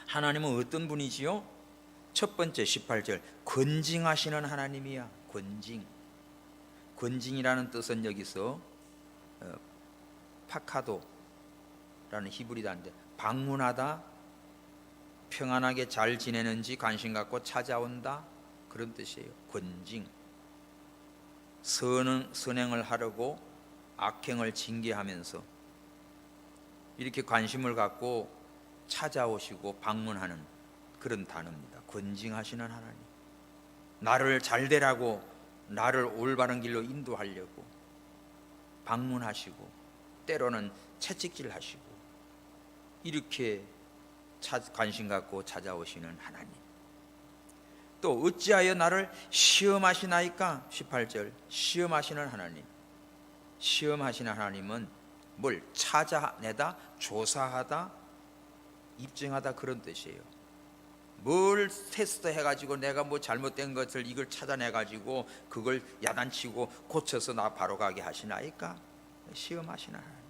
하나님은 어떤 분이지요? 첫 번째 18절 권징하시는 하나님이야. 권징. 권징이라는 뜻은 여기서 파카도라는 히브리 단어인데 방문하다, 평안하게 잘 지내는지 관심 갖고 찾아온다, 그런 뜻이에요. 권징. 선행을 하려고 악행을 징계하면서 이렇게 관심을 갖고 찾아오시고 방문하는 그런 단어입니다. 권징하시는 하나님. 나를 잘 되라고, 나를 올바른 길로 인도하려고 방문하시고 때로는 채찍질하시고 이렇게 관심 갖고 찾아오시는 하나님. 또 어찌하여 나를 시험하시나이까? 18절 시험하시는 하나님. 시험하시는 하나님은 뭘 찾아내다, 조사하다, 입증하다 그런 뜻이에요. 뭘 테스트 해가지고 내가 뭐 잘못된 것을 이걸 찾아내가지고 그걸 야단치고 고쳐서 나 바로 가게 하시나이까? 시험하시는 하나님.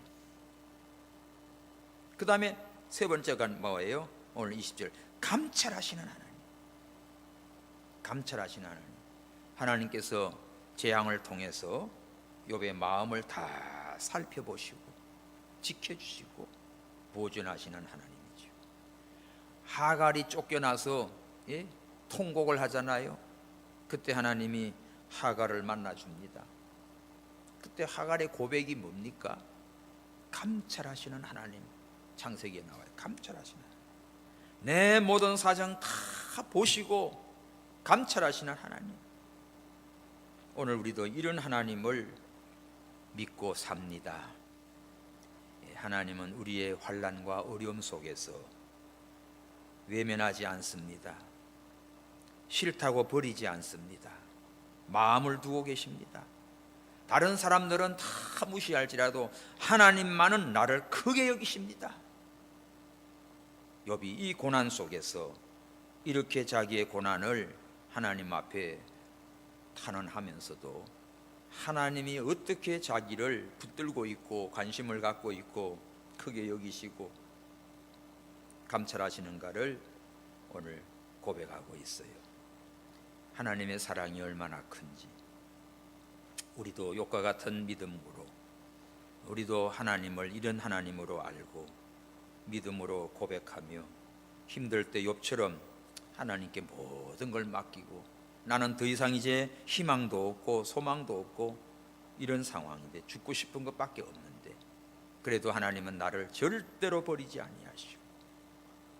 그 다음에 세 번째가 뭐예요? 오늘 20절 감찰하시는 하나님. 감찰하시는 하나님. 하나님께서 재앙을 통해서 욥의 마음을 다 살펴보시고 지켜주시고 보존하시는 하나님이죠. 하갈이 쫓겨나서 통곡을 하잖아요. 그때 하나님이 하갈을 만나줍니다. 그때 하갈의 고백이 뭡니까? 감찰하시는 하나님. 창세기에 나와요. 감찰하시는 하나님. 내 모든 사정 다 보시고 감찰하시는 하나님. 오늘 우리도 이런 하나님을 믿고 삽니다. 하나님은 우리의 환난과 어려움 속에서 외면하지 않습니다. 싫다고 버리지 않습니다. 마음을 두고 계십니다. 다른 사람들은 다 무시할지라도 하나님만은 나를 크게 여기십니다. 욥이 이 고난 속에서 이렇게 자기의 고난을 하나님 앞에 탄원하면서도 하나님이 어떻게 자기를 붙들고 있고 관심을 갖고 있고 크게 여기시고 감찰하시는가를 오늘 고백하고 있어요. 하나님의 사랑이 얼마나 큰지 우리도 욥과 같은 믿음으로, 우리도 하나님을 이런 하나님으로 알고 믿음으로 고백하며 힘들 때 욥처럼 하나님께 모든 걸 맡기고 나는 더 이상 이제 희망도 없고 소망도 없고 이런 상황인데 죽고 싶은 것밖에 없는데 그래도 하나님은 나를 절대로 버리지 아니하시고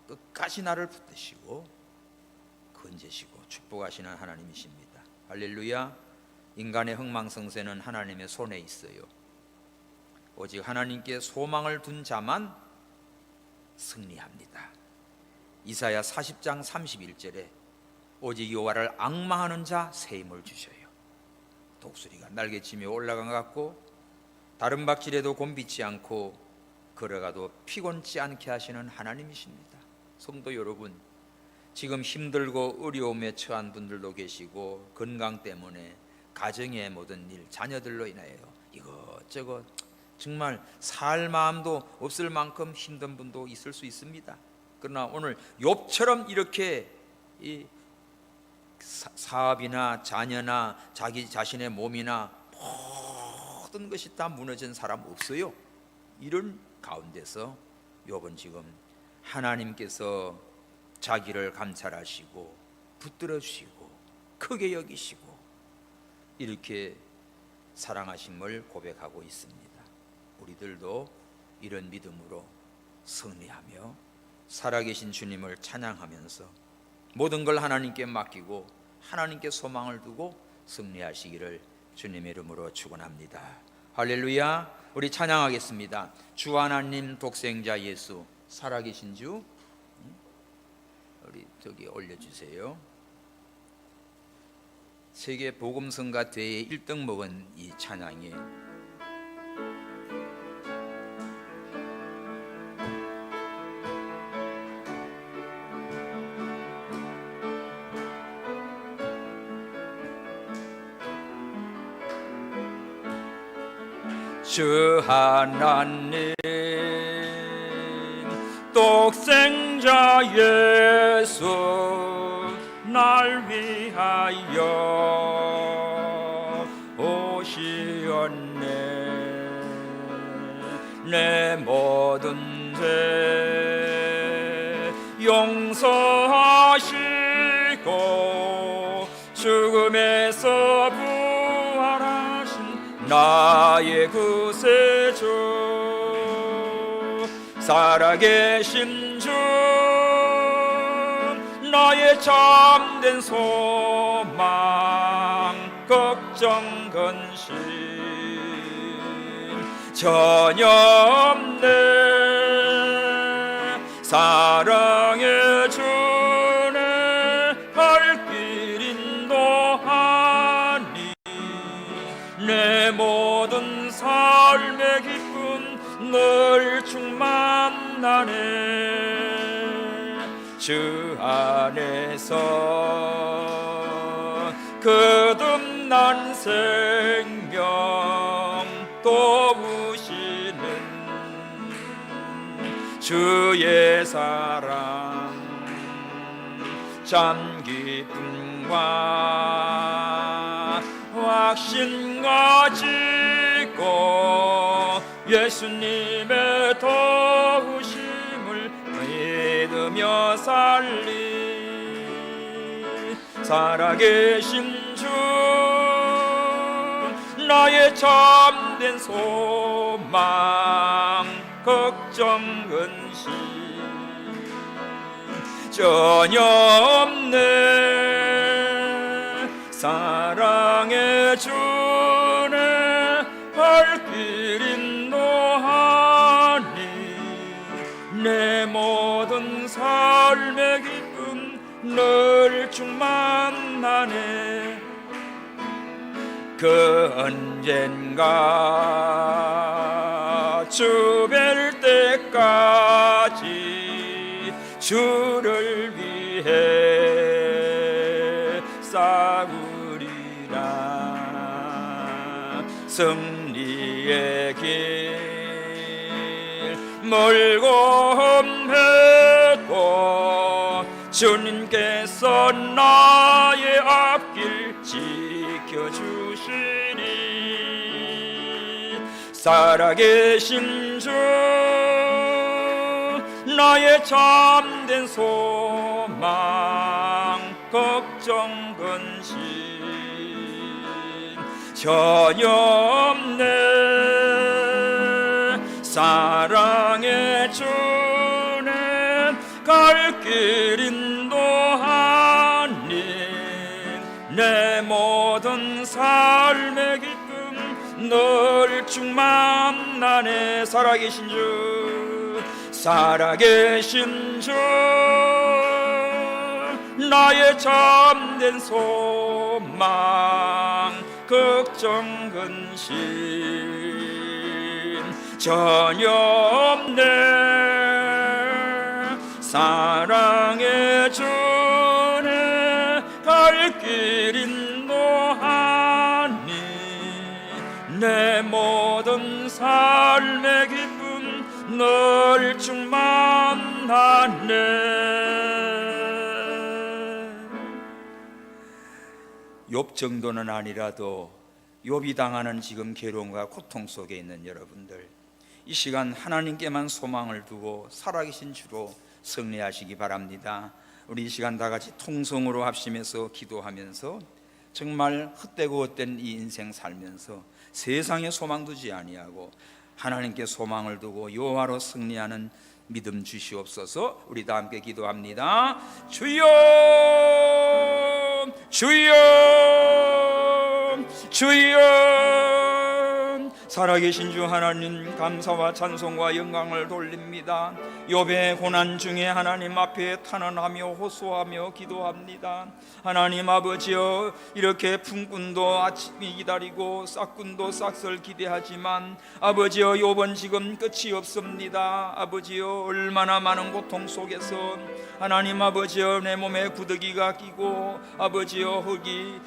끝까지 나를 붙드시고 건지시고 축복하시는 하나님이십니다. 할렐루야. 인간의 흥망성쇠는 하나님의 손에 있어요. 오직 하나님께 소망을 둔 자만 승리합니다. 이사야 40장 31절에 오직 여호와를 앙망하는 자 새 힘을 주셔요. 독수리가 날개치며 올라간 것 같고 다른 박질에도 곤비치 않고 걸어가도 피곤치 않게 하시는 하나님이십니다. 성도 여러분, 지금 힘들고 어려움에 처한 분들도 계시고 건강 때문에 가정의 모든 일, 자녀들로 인하여 이것저것 정말 살 마음도 없을 만큼 힘든 분도 있을 수 있습니다. 그러나 오늘 욥처럼 이렇게 이 사업이나 자녀나 자기 자신의 몸이나 모든 것이 다 무너진 사람 없어요. 이런 가운데서 욥은 지금 하나님께서 자기를 감찰하시고 붙들어 주시고 크게 여기시고 이렇게 사랑하심을 고백하고 있습니다. 우리들도 이런 믿음으로 승리하며 살아계신 주님을 찬양하면서 모든 걸 하나님께 맡기고 하나님께 소망을 두고 승리하시기를 주님의 이름으로 축원합니다. 할렐루야. 우리 찬양하겠습니다. 주 하나님 독생자 예수 살아계신 주, 우리 저기 올려주세요. 세계 복음성가 대회 1등 먹은 이 찬양이에요. 주 하나님 독생자 예수 날 위하여 오시었네. 내 모든 죄 용서하시고 죽음에서 부활하신 나의 구세주 살아계신 주 나의 참된 소망 걱정 근심 전혀 없네. 사랑의 주네 갈 길 인도하니 내 모든 삶의 기쁨 늘 충만하네. 주 안에서 거듭난 생명 도우시는 주의 사랑 참 기쁨과 확신 가지고 예수님의 도우심을 믿으며 살리. 살아계신 주 나의 참된 소망 걱정 근심 전혀 없네. 사랑의 주네 갈 길 인도하니 내 모든 삶의 기쁨 늘 충만 만나네. 그 언젠가 주 뵐 때까지 주를 위해 싸우리라. 승리의 길 멀고 험해도 주님께서 나의 앞길 지켜주시니. 살아계신 주 나의 참된 소망 걱정 근심 전혀 없네. 사랑의 주는 갈 길 인도하니 내 모든 삶의 기쁨 늘 충만하네. 살아계신 주 살아계신 주 나의 참된 소망 걱정 근심 전혀 없네. 사랑의 주는 갈 길 인도하니 내 모든 삶의 기쁨 늘 충만하네. 욥 정도는 아니라도 욥이 당하는 지금 괴로움과 고통 속에 있는 여러분들, 이 시간 하나님께만 소망을 두고 살아계신 주로 승리하시기 바랍니다. 우리 이 시간 다 같이 통성으로 합심해서 기도하면서 정말 헛되고 헛된 이 인생 살면서 세상에 소망 두지 아니하고 하나님께 소망을 두고 여호와로 승리하는 믿음 주시옵소서. 우리 다 함께 기도합니다. 주여 주여 주여. 살아계신 주 하나님, 감사와 찬송과 영광을 돌립니다. 욥의 고난 중에 하나님 앞에 탄원하며 호소하며 기도합니다. 하나님 아버지여, 이렇게 품꾼도 아침이 기다리고 싹꾼도 싹설 기대하지만 아버지여, 욥은 지금 끝이 없습니다. 아버지여, 얼마나 많은 고통 속에서 하나님 아버지여, 내 몸에 구더기가 끼고 아버지여, 흙이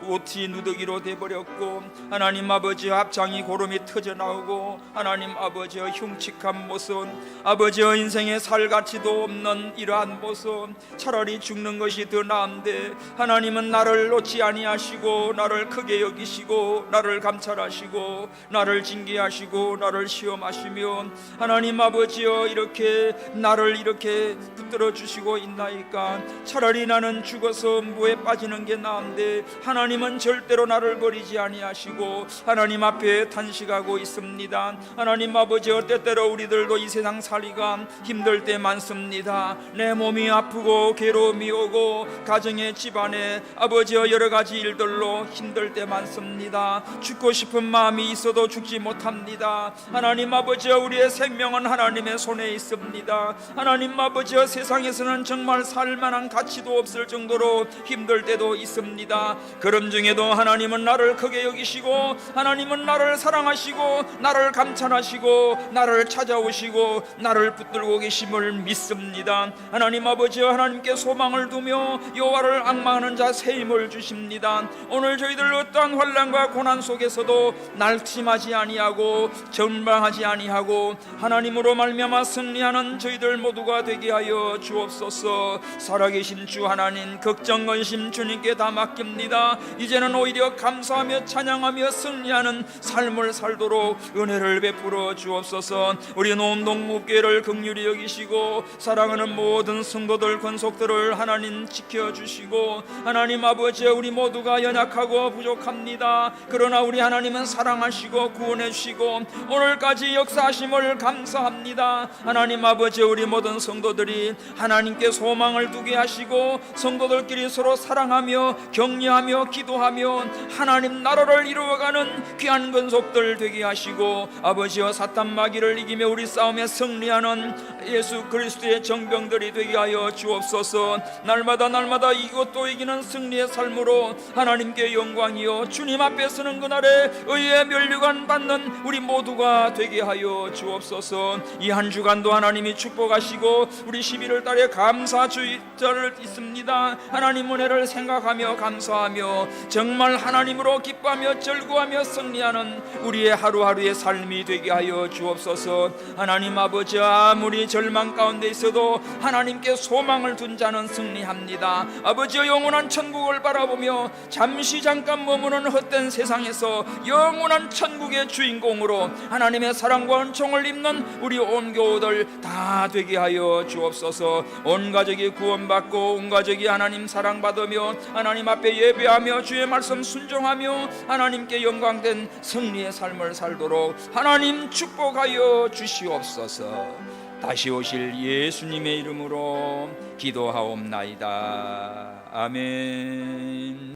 옷이 누더기로 돼버렸고 하나님 아버지여, 합창이 고름이 터져 나오고 하나님 아버지여, 흉측한 모습, 아버지여, 인생에 살 가치도 없는 이러한 모습, 차라리 죽는 것이 더 나은데 하나님은 나를 놓지 아니하시고 나를 크게 여기시고 나를 감찰하시고 나를 징계하시고 나를 시험하시며 하나님 아버지여, 이렇게 나를 이렇게 붙들어 주시고 있나이까. 차라리 나는 죽어서 무에 빠지는 게 나은데 하나님은 절대로 나를 버리지 아니하시고 하나님 앞에 탄식하고 있습니다. 하나님 아버지여, 때때로 우리들도 이 세상 살이가 힘들 때 많습니다. 내 몸이 아프고 괴로움이 오고 가정의 집안에 아버지여, 여러 가지 일들로 힘들 때 많습니다. 죽고 싶은 마음이 있어도 죽지 못합니다. 하나님 아버지여, 우리의 생명은 하나님의 손에 있습니다. 하나님 아버지여, 세상에서는 정말 살만한 가치도 없을 정도로 힘들 때도 있습니다. 그런 중에도 하나님은 나를 크게 여기시고 하나님은 나를 사랑하시고 나를 감찰하시고 나를 찾아오시고 나를 붙들고 계심을 믿습니다. 하나님 아버지여, 하나님께 소망을 두며 여호와를 앙망하는 자 새 힘을 주십니다. 오늘 저희들 어떠한 환난과 고난 속에서도 낙심하지 아니하고 전방하지 아니하고 하나님으로 말미암아 승리하는 저희들 모두가 되게 하여 주옵소서. 살아계신 주 하나님, 걱정 근심 주님께 다 맡깁니다. 이제는 오히려 감사하며 찬양하며 승리하는 삶을 살도록 은혜를 베풀어 주옵소서. 우리 논동무교회를 긍휼히 여기시고 사랑하는 모든 성도들 권속들을 하나님 지켜주시고 하나님 아버지여, 우리 모두가 연약하고 부족합니다. 그러나 우리 하나님은 사랑하시고 구원해 주시고 오늘까지 역사하심을 감사합니다. 하나님 아버지여, 우리 모든 성도들이 하나님께 소망을 두게 하시고 성도들끼리 서로 사랑하며 격려하며 기도하며 하나님 나라를 이루어가는 귀한 권속들 아들 되게 하시고 아버지와 사탄 마귀를 이기며 우리 싸움에 승리하는 예수 그리스도의 정병들이 되게 하여 주옵소서. 날마다 이기고 또 이기는 승리의 삶으로 하나님께 영광이요 주님 앞에 서는 그날에 의의 면류관 받는 우리 모두가 되게 하여 주옵소서. 이 한 주간도 하나님이 축복하시고 우리 11월 달에 감사 주일을 있습니다. 하나님 은혜를 생각하며 감사하며 정말 하나님으로 기뻐하며 즐거워하며 승리하는 우리의 하루하루의 삶이 되게 하여 주옵소서. 하나님 아버지, 아무리 절망 가운데 있어도 하나님께 소망을 둔 자는 승리합니다. 아버지의 영원한 천국을 바라보며 잠깐 머무는 헛된 세상에서 영원한 천국의 주인공으로 하나님의 사랑과 은총을 입는 우리 온 교우들 다 되게 하여 주옵소서. 온 가족이 구원받고 온 가족이 하나님 사랑받으며 하나님 앞에 예배하며 주의 말씀 순종하며 하나님께 영광된 승리의 삶을 살도록 하나님 축복하여 주시옵소서. 다시 오실 예수님의 이름으로 기도하옵나이다. 아멘.